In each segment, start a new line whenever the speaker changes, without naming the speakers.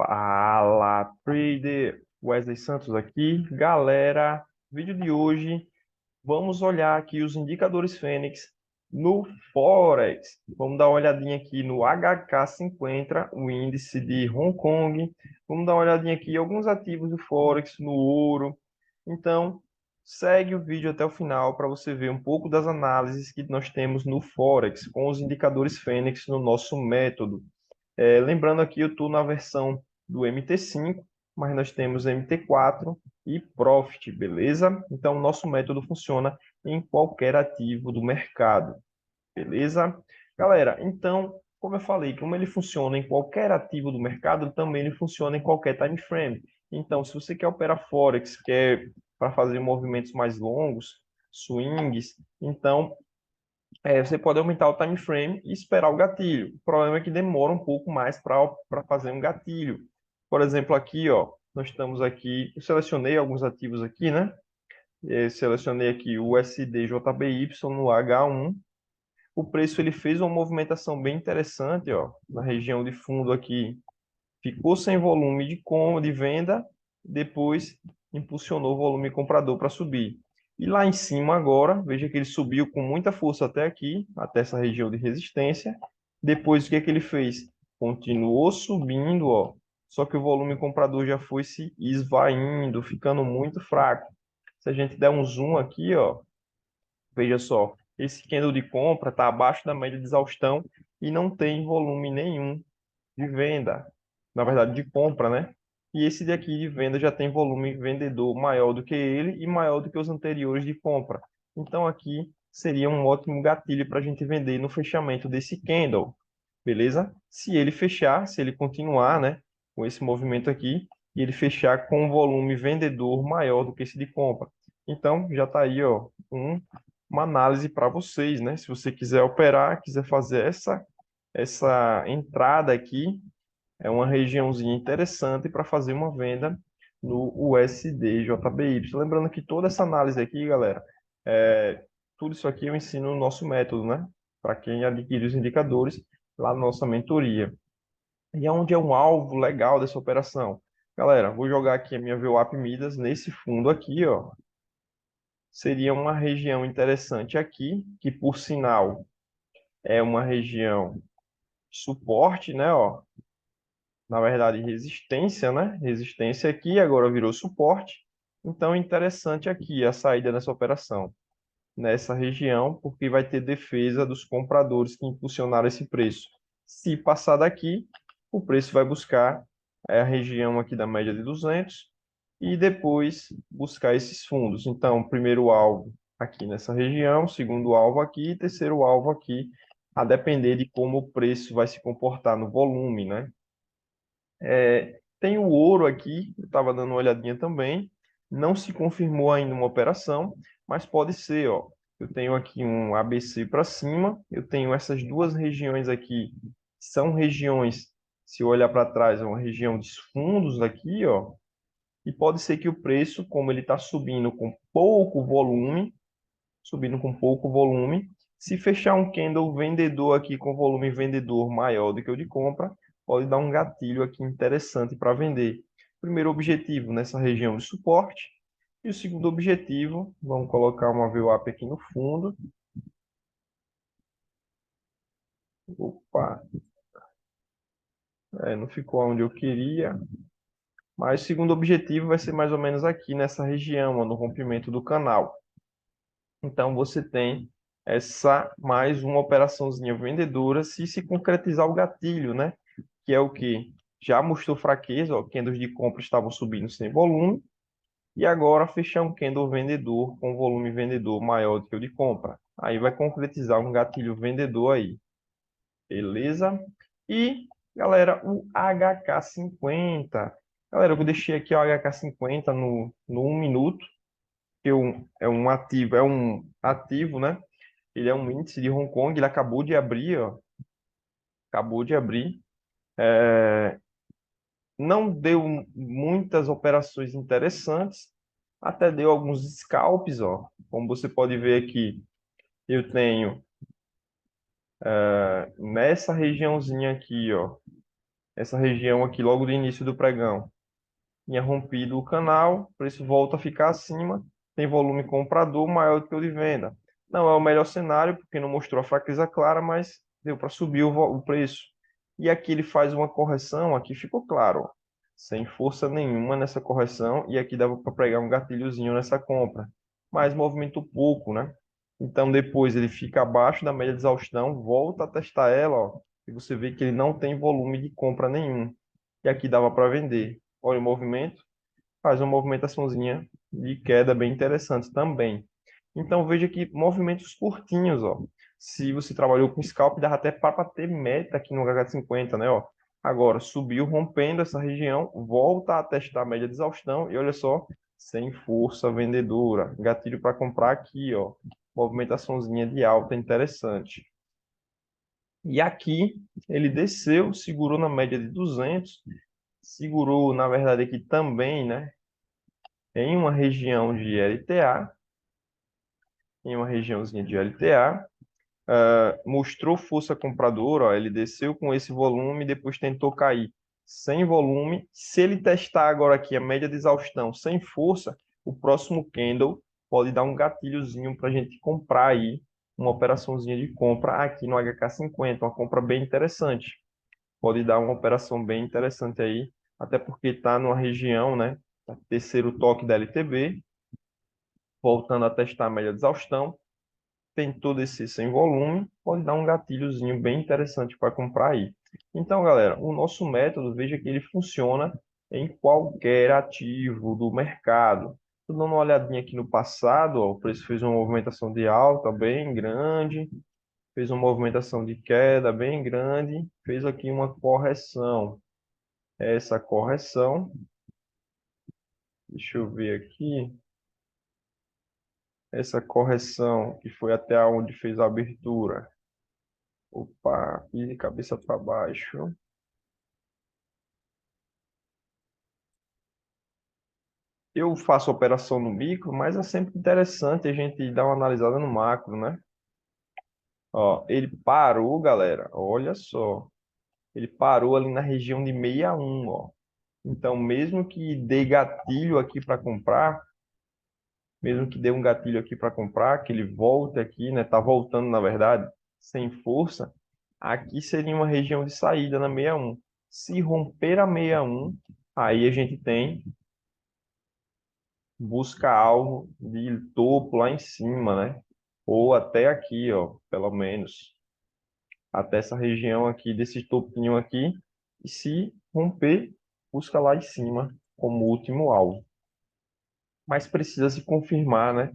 Fala, trader! Wesley Santos aqui. Galera, vídeo de hoje, vamos olhar aqui os indicadores Fênix no Forex. Vamos dar uma olhadinha aqui no HK50, o índice de Hong Kong. Vamos dar uma olhadinha aqui em alguns ativos do Forex, no ouro. Então, segue o vídeo até o final para você ver um pouco das análises que nós temos no Forex com os indicadores Fênix no nosso método. Lembrando aqui, eu estou na versão do MT5, mas nós temos MT4 e Profit, beleza? Então, o nosso método funciona em qualquer ativo do mercado, beleza? Galera, então, como eu falei, como ele funciona em qualquer ativo do mercado, também ele funciona em qualquer time frame. Então, se você quer operar Forex, quer para fazer movimentos mais longos, swings, então você pode aumentar o time frame e esperar o gatilho. O problema é que demora um pouco mais para fazer um gatilho. Por exemplo, aqui, ó, nós estamos aqui, eu selecionei alguns ativos aqui, né? Selecionei aqui o USDJBY no H1. O preço ele fez uma movimentação bem interessante, ó, na região de fundo aqui. Ficou sem volume de venda, depois impulsionou o volume comprador para subir. E lá em cima agora, veja que ele subiu com muita força até aqui, até essa região de resistência. Depois o que é que ele fez? Continuou subindo, ó. Só que o volume comprador já foi se esvaindo, ficando muito fraco. Se a gente der um zoom aqui, ó, veja só, esse candle de compra está abaixo da média de exaustão e não tem volume nenhum de venda, na verdade de compra, né? E esse daqui de venda já tem volume vendedor maior do que ele e maior do que os anteriores de compra. Então aqui seria um ótimo gatilho para a gente vender no fechamento desse candle, beleza? Se ele fechar, se ele continuar, né, com esse movimento aqui, e ele fechar com um volume vendedor maior do que esse de compra. Então já está aí, ó, uma análise para vocês, né? Se você quiser operar, quiser fazer essa entrada aqui, é uma regiãozinha interessante para fazer uma venda no USD-JBY. Lembrando que toda essa análise aqui, galera, tudo isso aqui eu ensino no nosso método, né? Para quem adquire os indicadores lá na nossa mentoria. E onde é um alvo legal dessa operação? Galera, vou jogar aqui a minha VWAP Midas nesse fundo aqui, ó. Seria uma região interessante aqui, que por sinal é uma região de suporte, né, ó, na verdade, resistência, né? Resistência aqui, agora virou suporte. Então, interessante aqui a saída dessa operação, nessa região, porque vai ter defesa dos compradores que impulsionaram esse preço. Se passar daqui, o preço vai buscar a região aqui da média de 200 e depois buscar esses fundos. Então, primeiro alvo aqui nessa região, segundo alvo aqui, terceiro alvo aqui, a depender de como o preço vai se comportar no volume, né? Tem o ouro aqui, eu estava dando uma olhadinha também. Não se confirmou ainda uma operação, mas pode ser, ó. Eu tenho aqui um ABC para cima, eu tenho essas duas regiões aqui, são regiões, se eu olhar para trás, é uma região de fundos aqui, ó. E pode ser que o preço, como ele está subindo com pouco volume, se fechar um candle vendedor aqui com volume vendedor maior do que o de compra, pode dar um gatilho aqui interessante para vender. Primeiro objetivo nessa região de suporte. E o segundo objetivo, vamos colocar uma VWAP aqui no fundo. Opa, não ficou onde eu queria. Mas o segundo objetivo vai ser mais ou menos aqui nessa região, ó, no rompimento do canal. Então você tem essa mais uma operaçãozinha vendedora se concretizar o gatilho, né? Que é o que já mostrou fraqueza, ó, candles de compra estavam subindo sem volume e agora fechar um candle vendedor com volume vendedor maior do que o de compra. Aí vai concretizar um gatilho vendedor aí. Beleza? E, galera, o HK50. Galera, eu deixei aqui o HK50 no 1 minuto, que é um ativo, né? Ele é um índice de Hong Kong, ele acabou de abrir, ó, acabou de abrir. Não deu muitas operações interessantes, até deu alguns scalps, ó. Como você pode ver aqui, eu tenho nessa regiãozinha aqui, ó, essa região aqui logo do início do pregão tinha rompido o canal, o preço volta a ficar acima, tem volume comprador maior do que o de venda. Não é o melhor cenário, porque não mostrou a fraqueza clara, mas deu para subir o preço. E aqui ele faz uma correção, aqui ficou claro, ó, sem força nenhuma nessa correção, e aqui dava para pregar um gatilhozinho nessa compra, mas movimentou pouco, né? Então depois ele fica abaixo da média de exaustão, volta a testar ela, ó, e você vê que ele não tem volume de compra nenhum. E aqui dava para vender. Olha o movimento, faz uma movimentaçãozinha de queda bem interessante também. Então veja que movimentos curtinhos, ó. Se você trabalhou com scalp, dá até para ter meta aqui no HH50, né, ó. Agora subiu rompendo essa região, volta a testar a média de exaustão e olha só, sem força vendedora. Gatilho para comprar aqui, ó. Movimentaçãozinha de alta interessante. E aqui ele desceu, segurou na média de 200, segurou, na verdade, aqui também, né, em uma região de LTA, em uma regiãozinha de LTA, mostrou força compradora, ó, ele desceu com esse volume, depois tentou cair sem volume. Se ele testar agora aqui a média de exaustão sem força, o próximo candle pode dar um gatilhozinho para a gente comprar aí, uma operaçãozinha de compra aqui no HK50, uma compra bem interessante. Pode dar uma operação bem interessante aí, até porque está numa região, né, terceiro toque da LTB, voltando a testar a média de exaustão, tentou descer sem volume, pode dar um gatilhozinho bem interessante para comprar aí. Então, galera, o nosso método, veja que ele funciona em qualquer ativo do mercado. Estou dando uma olhadinha aqui no passado, ó, o preço fez uma movimentação de alta bem grande, fez uma movimentação de queda bem grande, fez aqui uma correção. Essa correção, deixa eu ver aqui, essa correção que foi até onde fez a abertura. Opa, e de cabeça para baixo. Eu faço operação no micro, mas é sempre interessante a gente dar uma analisada no macro, né? Ó, ele parou, galera. Olha só. Ele parou ali na região de 61, ó. Então, mesmo que dê gatilho aqui para comprar, mesmo que dê um gatilho aqui para comprar, que ele volte aqui, né? Tá voltando, na verdade, sem força. Aqui seria uma região de saída na 61. Se romper a 61, aí a gente tem busca algo de topo lá em cima, né? Ou até aqui, ó, pelo menos, até essa região aqui, desse topinho aqui. E se romper, busca lá em cima como último alvo. Mas precisa se confirmar, né?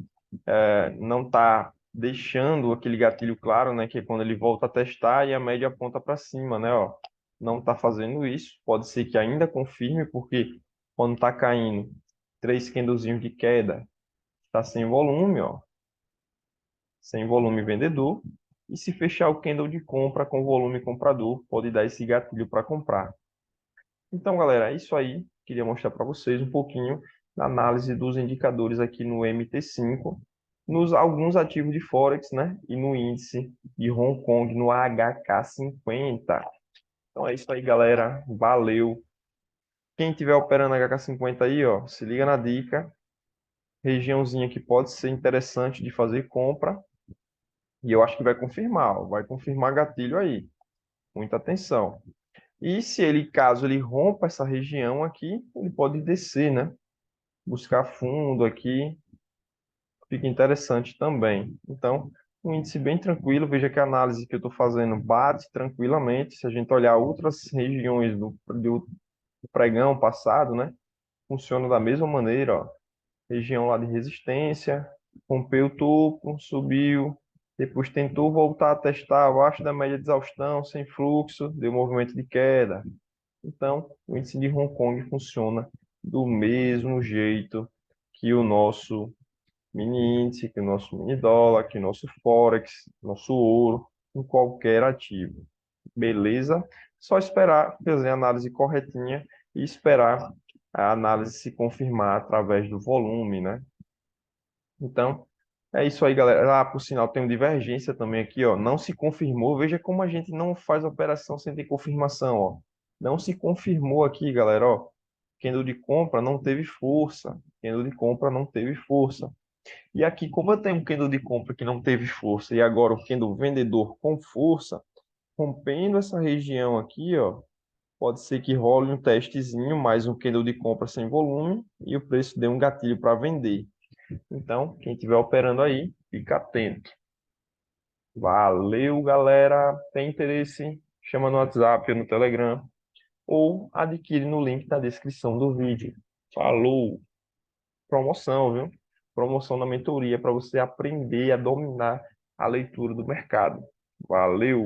Não tá deixando aquele gatilho claro, né? Que é quando ele volta a testar e a média aponta para cima, né? Ó, não está fazendo isso. Pode ser que ainda confirme, porque quando está caindo três candlezinhos de queda, está sem volume, ó, sem volume vendedor. E se fechar o candle de compra com volume comprador, pode dar esse gatilho para comprar. Então, galera, é isso aí. Queria mostrar para vocês um pouquinho da análise dos indicadores aqui no MT5, nos alguns ativos de Forex, né? E no índice de Hong Kong, no HK50. Então é isso aí, galera. Valeu. Quem tiver operando HK50 aí, ó, se liga na dica. Regiãozinha que pode ser interessante de fazer compra. E eu acho que vai confirmar, ó, vai confirmar gatilho aí. Muita atenção. E se ele, caso ele rompa essa região aqui, ele pode descer, né? Buscar fundo aqui, fica interessante também. Então, um índice bem tranquilo. Veja que a análise que eu estou fazendo bate tranquilamente. Se a gente olhar outras regiões do pregão passado, né? Funciona da mesma maneira, ó. Região lá de resistência, rompeu o topo, subiu, depois tentou voltar a testar abaixo da média de exaustão, sem fluxo, deu movimento de queda. Então, o índice de Hong Kong funciona do mesmo jeito que o nosso mini índice, que o nosso mini dólar, que o nosso Forex, nosso ouro, em qualquer ativo. Beleza? Só esperar fazer a análise corretinha e esperar a análise se confirmar através do volume, né? Então, é isso aí, galera. Ah, por sinal, tem uma divergência também aqui, ó. Não se confirmou. Veja como a gente não faz operação sem ter confirmação, ó. Não se confirmou aqui, galera, ó. Candle de compra não teve força. Candle de compra não teve força. E aqui, como eu tenho um candle de compra que não teve força e agora o candle vendedor com força, rompendo essa região aqui, ó, pode ser que role um testezinho, mais um candle de compra sem volume e o preço dê um gatilho para vender. Então, quem estiver operando aí, fica atento. Valeu, galera. Tem interesse? Chama no WhatsApp ou no Telegram ou adquire no link da descrição do vídeo. Falou! Promoção, viu? Promoção na mentoria para você aprender a dominar a leitura do mercado. Valeu!